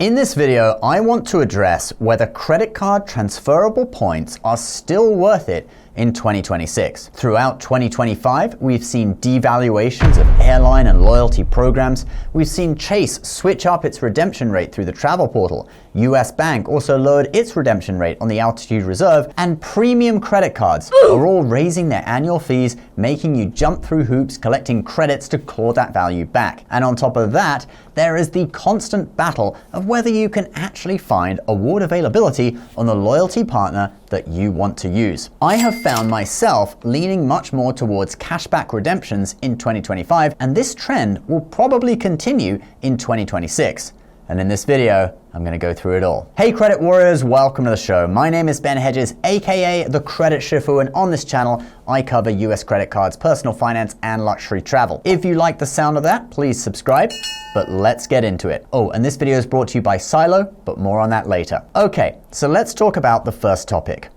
In this video, I want to address whether credit card transferable points are still worth it in 2026. Throughout 2025, we've seen devaluations of airline and loyalty programs. We've seen Chase switch up its redemption rate through the travel portal. US Bank also lowered its redemption rate on the Altitude Reserve, and premium credit cards are all raising their annual fees, making you jump through hoops collecting credits to claw that value back. And on top of that, there is the constant battle of whether you can actually find award availability on the loyalty partner that you want to use. I have found myself leaning much more towards cashback redemptions in 2025, and this trend will probably continue in 2026. And in this video, I'm going to go through it all. Hey credit warriors, welcome to the show. My name is Ben Hedges, aka the Credit Shifu, and on this channel, I cover US credit cards, personal finance, and luxury travel. If you like the sound of that, please subscribe, but let's get into it. Oh, and this video is brought to you by Silo, but more on that later. Okay, so let's talk about the first topic.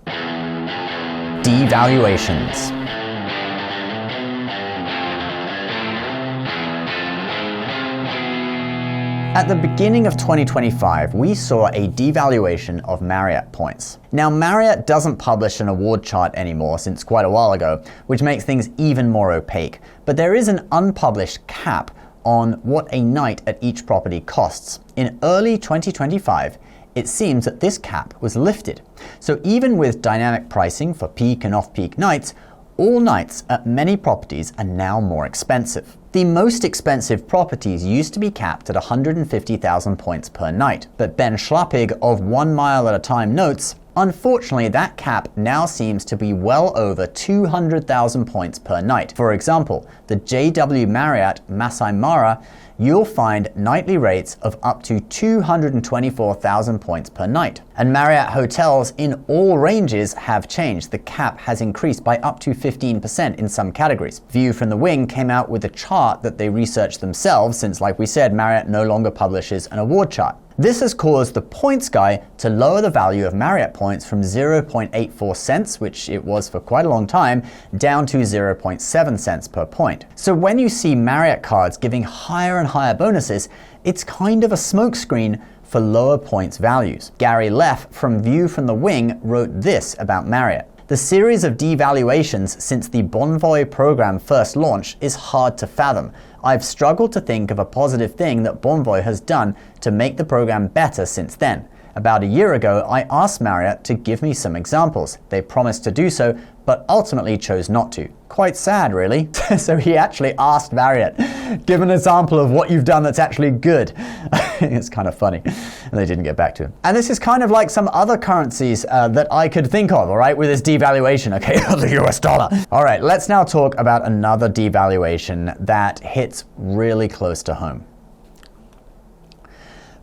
Devaluations. At the beginning of 2025, we saw a devaluation of Marriott points. Now, Marriott doesn't publish an award chart anymore since quite a while ago, which makes things even more opaque. But there is an unpublished cap on what a night at each property costs. In early 2025, it seems that this cap was lifted. So even with dynamic pricing for peak and off-peak nights, all nights at many properties are now more expensive. The most expensive properties used to be capped at 150,000 points per night, but Ben Schlappig of 1 Mile at a Time notes, unfortunately that cap now seems to be well over 200,000 points per night. For example, the JW Marriott Masai Mara, you'll find nightly rates of up to 224,000 points per night. And Marriott hotels in all ranges have changed. The cap has increased by up to 15% in some categories. View from the Wing came out with a chart that they researched themselves, since, like we said, Marriott no longer publishes an award chart. This has caused the Points Guy to lower the value of Marriott points from 0.84 cents, which it was for quite a long time, down to 0.7 cents per point. So when you see Marriott cards giving higher and higher bonuses, it's kind of a smokescreen for lower points values. Gary Leff from View from the Wing wrote this about Marriott. The series of devaluations since the Bonvoy program first launched is hard to fathom. I've struggled to think of a positive thing that Bonvoy has done to make the program better since then. About a year ago, I asked Marriott to give me some examples. They promised to do so, but ultimately chose not to. Quite sad, really. So he actually asked Marriott, give an example of what you've done that's actually good. It's kind of funny. And they didn't get back to him. And this is kind of like some other currencies that I could think of, all right, with this devaluation, okay, the US dollar. All right, let's now talk about another devaluation that hits really close to home.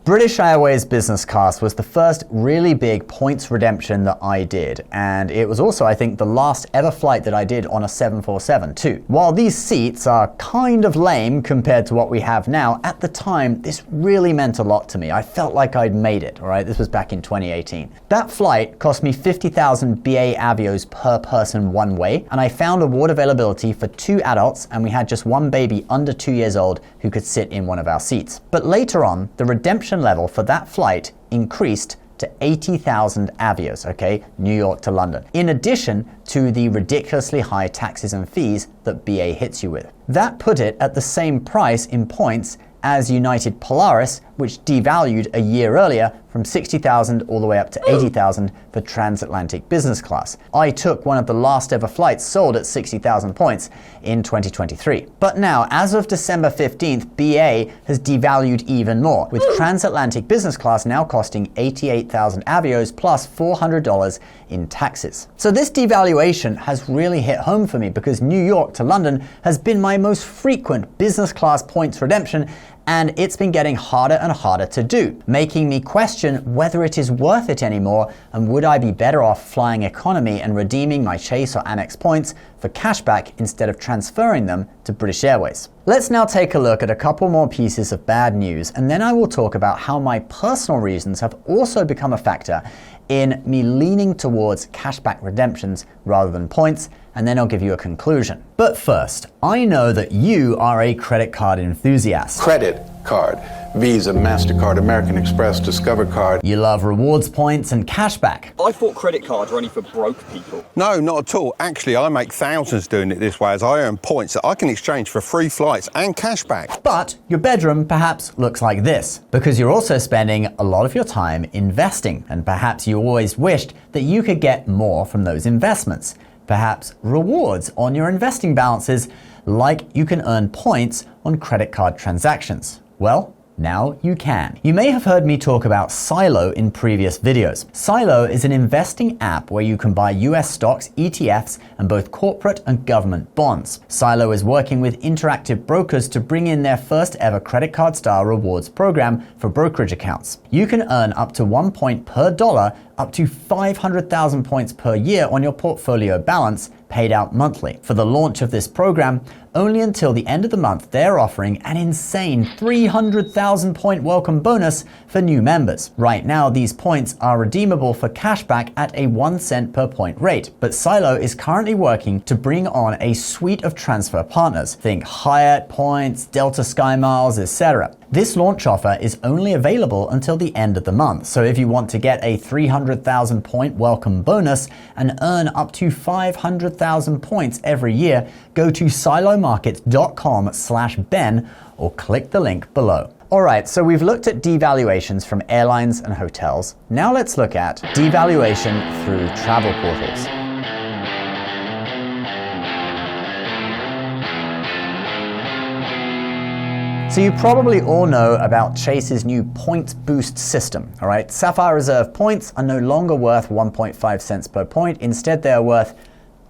British Airways business class was the first really big points redemption that I did, and it was also, I think, the last ever flight that I did on a 747 too. While these seats are kind of lame compared to what we have now, at the time this really meant a lot to me. I felt like I'd made it, all right? This was back in 2018. That flight cost me 50,000 BA avios per person one way, and I found award availability for 2 adults, and we had just one baby under 2 years old who could sit in one of our seats. But later on, the redemption level for that flight increased to 80,000 avios, okay, New York to London, in addition to the ridiculously high taxes and fees that BA hits you with. That put it at the same price in points as United Polaris, which devalued a year earlier from 60,000 all the way up to 80,000 for transatlantic business class. I took one of the last ever flights sold at 60,000 points in 2023. But now, as of December 15th, BA has devalued even more, with transatlantic business class now costing 88,000 avios plus $400 in taxes. So this devaluation has really hit home for me because New York to London has been my most frequent business class points redemption, and it's been getting harder and harder to do, making me question whether it is worth it anymore, and would I be better off flying economy and redeeming my Chase or Amex points for cashback instead of transferring them to British Airways. Let's now take a look at a couple more pieces of bad news, and then I will talk about how my personal reasons have also become a factor in me leaning towards cashback redemptions rather than points, and then I'll give you a conclusion. But first, I know that you are a credit card enthusiast. Credit card. Visa, MasterCard, American Express, Discover Card. You love rewards points and cashback. I thought credit cards were only for broke people. No, not at all. Actually, I make thousands doing it this way as I earn points that I can exchange for free flights and cashback. But your bedroom perhaps looks like this, because you're also spending a lot of your time investing, and perhaps you always wished that you could get more from those investments. Perhaps rewards on your investing balances, like you can earn points on credit card transactions. Well, now you can. You may have heard me talk about Silo in previous videos. Silo is an investing app where you can buy US stocks, ETFs, and both corporate and government bonds. Silo is working with interactive brokers to bring in their first ever credit card style rewards program for brokerage accounts. You can earn up to 1 point per dollar, up to 500,000 points per year on your portfolio balance, paid out monthly. For the launch of this program, only until the end of the month, they're offering an insane 300,000 point welcome bonus for new members. Right now, these points are redeemable for cashback at a 1 cent per point rate, but Silo is currently working to bring on a suite of transfer partners. Think Hyatt points, Delta Sky Miles, etc. This launch offer is only available until the end of the month, so if you want to get a 300,000 point welcome bonus and earn up to 500,000 points every year, go to silomarkets.com/Ben or click the link below. Alright, so we've looked at devaluations from airlines and hotels. Now let's look at devaluation through travel portals. So you probably all know about Chase's new points boost system, all right? Sapphire Reserve points are no longer worth 1.5 cents per point. Instead, they are worth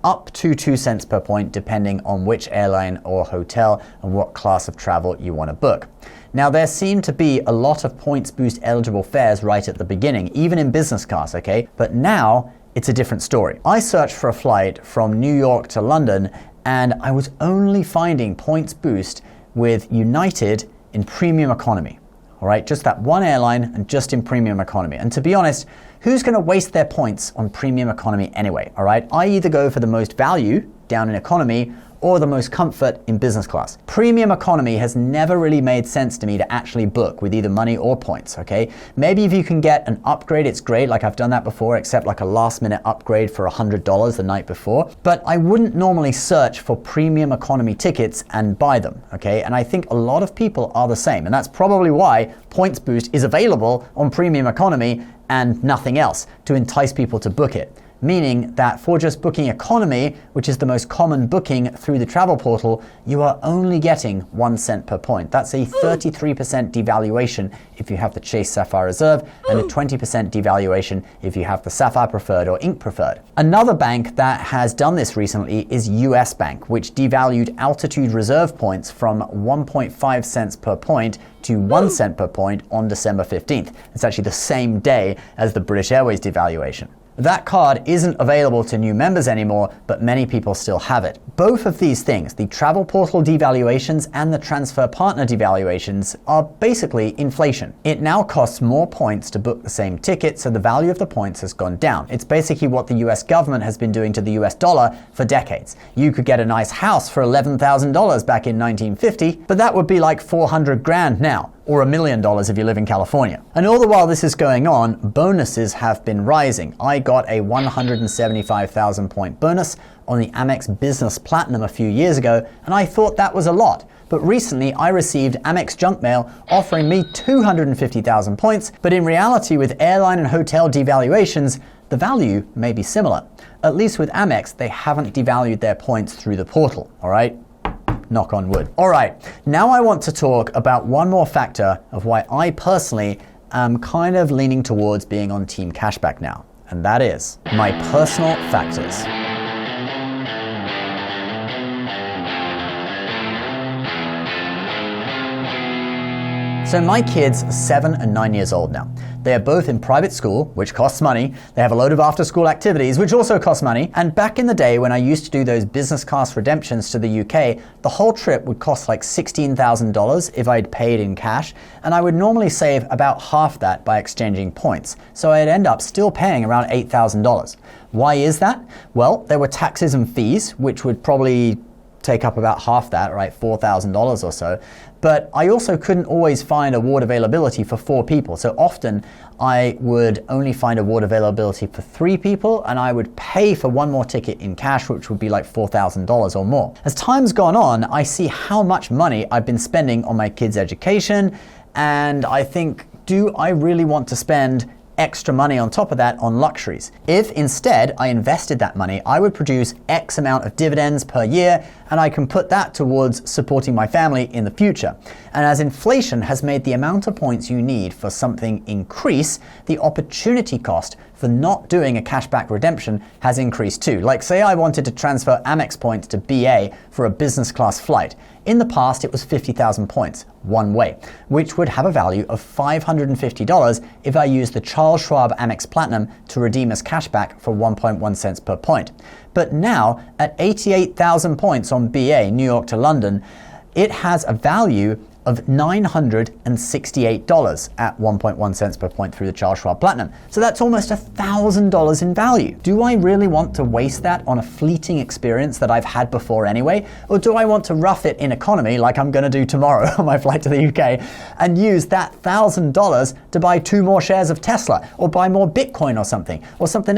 up to 2 cents per point, depending on which airline or hotel and what class of travel you want to book. Now, there seem to be a lot of points boost eligible fares right at the beginning, even in business class, okay? But now it's a different story. I searched for a flight from New York to London, and I was only finding points boost with United in premium economy. All right, just that one airline and just in premium economy. And to be honest, who's going to waste their points on premium economy anyway? All right, I either go for the most value down in economy or the most comfort in business class. Premium economy has never really made sense to me to actually book with either money or points, okay? Maybe if you can get an upgrade, it's great, like I've done that before, except like a last minute upgrade for $100 the night before. But I wouldn't normally search for premium economy tickets and buy them, okay? And I think a lot of people are the same. And that's probably why Points Boost is available on premium economy and nothing else to entice people to book it. Meaning that for just booking economy, which is the most common booking through the travel portal, you are only getting 1 cent per point. That's a 33% devaluation if you have the Chase Sapphire Reserve and a 20% devaluation if you have the Sapphire Preferred or Ink Preferred. Another bank that has done this recently is US Bank, which devalued Altitude Reserve points from 1.5 cents per point to 1 cent per point on December 15th. It's actually the same day as the British Airways devaluation. That card isn't available to new members anymore, but many people still have it. Both of these things, the travel portal devaluations and the transfer partner devaluations, are basically inflation. It now costs more points to book the same ticket, so the value of the points has gone down. It's basically what the US government has been doing to the US dollar for decades. You could get a nice house for $11,000 back in 1950, but that would be like 400 grand now, or $1 million if you live in California. And all the while this is going on, bonuses have been rising. I got a 175,000 point bonus on the Amex Business Platinum a few years ago, and I thought that was a lot. But recently I received Amex junk mail offering me 250,000 points, but in reality with airline and hotel devaluations, the value may be similar. At least with Amex, they haven't devalued their points through the portal, all right? Knock on wood. All right, now I want to talk about one more factor of why I personally am kind of leaning towards being on Team Cashback now, and that is my personal factors. So my kids are 7 and 9 years old now. They are both in private school, which costs money. They have a load of after-school activities, which also cost money. And back in the day when I used to do those business class redemptions to the UK, the whole trip would cost like $16,000 if I'd paid in cash, and I would normally save about half that by exchanging points. So I'd end up still paying around $8,000. Why is that? Well, there were taxes and fees, which would probably take up about half that, right? $4,000 or so. But I also couldn't always find award availability for 4 people. So often I would only find award availability for 3 people, and I would pay for one more ticket in cash, which would be like $4,000 or more. As time's gone on, I see how much money I've been spending on my kids' education, and I think, do I really want to spend extra money on top of that on luxuries? If instead I invested that money, I would produce X amount of dividends per year, and I can put that towards supporting my family in the future. And as inflation has made the amount of points you need for something increase, the opportunity cost for not doing a cashback redemption has increased too. Like say I wanted to transfer Amex points to BA for a business class flight. In the past, it was 50,000 points one way, which would have a value of $550 if I used the Charles Schwab Amex Platinum to redeem as cashback for 1.1 cents per point. But now, at 88,000 points on BA, New York to London, it has a value of $968 at 1.1 cents per point through the Charles Schwab Platinum. So that's almost $1,000 in value. Do I really want to waste that on a fleeting experience that I've had before anyway? Or do I want to rough it in economy like I'm going to do tomorrow on my flight to the UK and use that $1,000 to buy 2 more shares of Tesla or buy more Bitcoin or something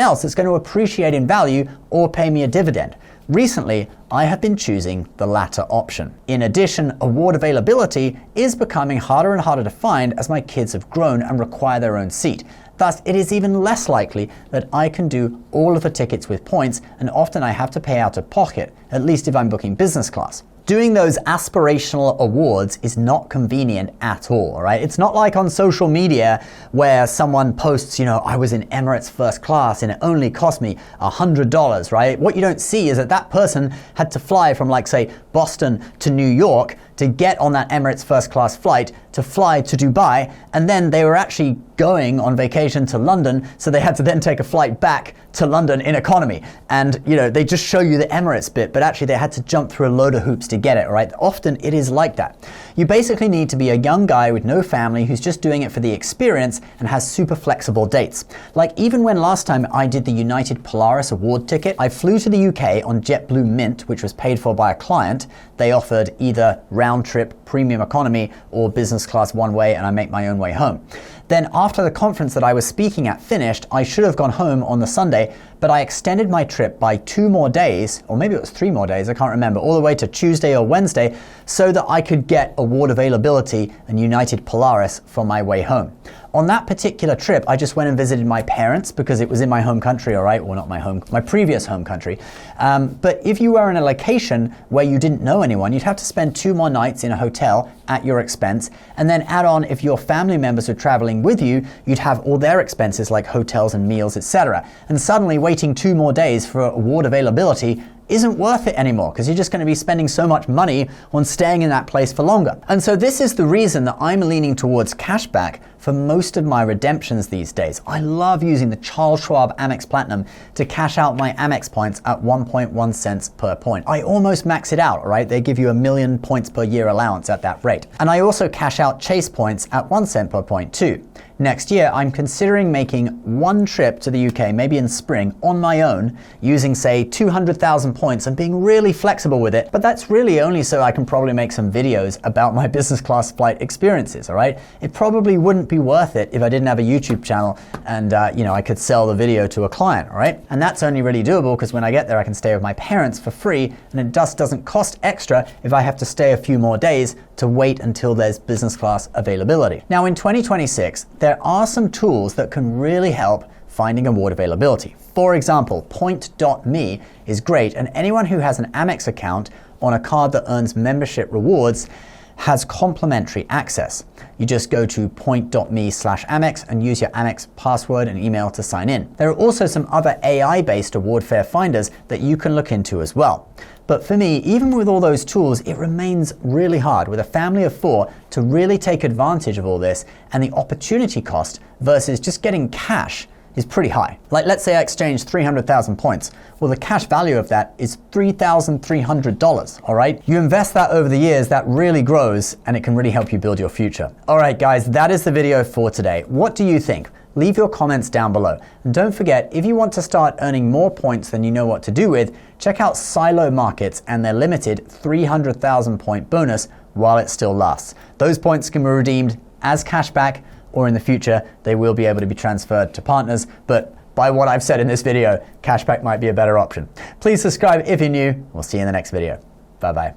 else that's going to appreciate in value or pay me a dividend? Recently, I have been choosing the latter option. In addition, award availability is becoming harder and harder to find as my kids have grown and require their own seat. Thus, it is even less likely that I can do all of the tickets with points, and often I have to pay out of pocket, at least if I'm booking business class. Doing those aspirational awards is not convenient at all, right? It's not like on social media where someone posts, I was in Emirates first class and it only cost me $100, right? What you don't see is that that person had to fly from, like, say, Boston to New York to get on that Emirates first class flight to fly to Dubai, and then they were actually going on vacation to London, so they had to then take a flight back to London in economy. And they just show you the Emirates bit, but actually they had to jump through a load of hoops to get it, right? Often it is like that. You basically need to be a young guy with no family who's just doing it for the experience and has super flexible dates. Like even when last time I did the United Polaris award ticket, I flew to the UK on JetBlue Mint, which was paid for by a client. They offered either round trip, premium economy, or business class one way, and I make my own way home. Then after the conference that I was speaking at finished, I should have gone home on the Sunday, but I extended my trip by 2 more days, or maybe it was 3 more days, I can't remember, all the way to Tuesday or Wednesday, so that I could get award availability and United Polaris for my way home. On that particular trip, I just went and visited my parents because it was in my home country, all right? Well, not my previous home country. But if you were in a location where you didn't know anyone, you'd have to spend 2 more nights in a hotel at your expense, and then add on if your family members are traveling with you, you'd have all their expenses like hotels and meals, etc. And suddenly waiting 2 more days for award availability isn't worth it anymore because you're just going to be spending so much money on staying in that place for longer. And so this is the reason that I'm leaning towards cashback for most of my redemptions these days. I love using the Charles Schwab Amex Platinum to cash out my Amex points at 1.1 cents per point. I almost max it out, right? They give you 1 million points per year allowance at that rate. And I also cash out Chase points at 1 cent per point too. Next year, I'm considering making one trip to the UK, maybe in spring, on my own, using, say, 200,000 points and being really flexible with it. But that's really only so I can probably make some videos about my business class flight experiences, all right? It probably wouldn't be worth it if I didn't have a YouTube channel and, I could sell the video to a client, all right? And that's only really doable because when I get there, I can stay with my parents for free, and it just doesn't cost extra if I have to stay a few more days to wait until there's business class availability. Now, in 2026, there are some tools that can really help finding award availability. For example, Point.me is great, and anyone who has an Amex account on a card that earns membership rewards has complimentary access. You just go to point.me/Amex and use your Amex password and email to sign in. There are also some other AI-based award fair finders that you can look into as well. But for me, even with all those tools, it remains really hard with a family of 4 to really take advantage of all this, and the opportunity cost versus just getting cash is pretty high. Like, let's say I exchange 300,000 points. Well, the cash value of that is $3,300, all right? You invest that over the years, that really grows, and it can really help you build your future. All right, guys, that is the video for today. What do you think? Leave your comments down below. And don't forget, if you want to start earning more points than you know what to do with, check out Silo Markets and their limited 300,000 point bonus while it still lasts. Those points can be redeemed as cash back, or in the future, they will be able to be transferred to partners. But by what I've said in this video, cashback might be a better option. Please subscribe if you're new. We'll see you in the next video. Bye-bye.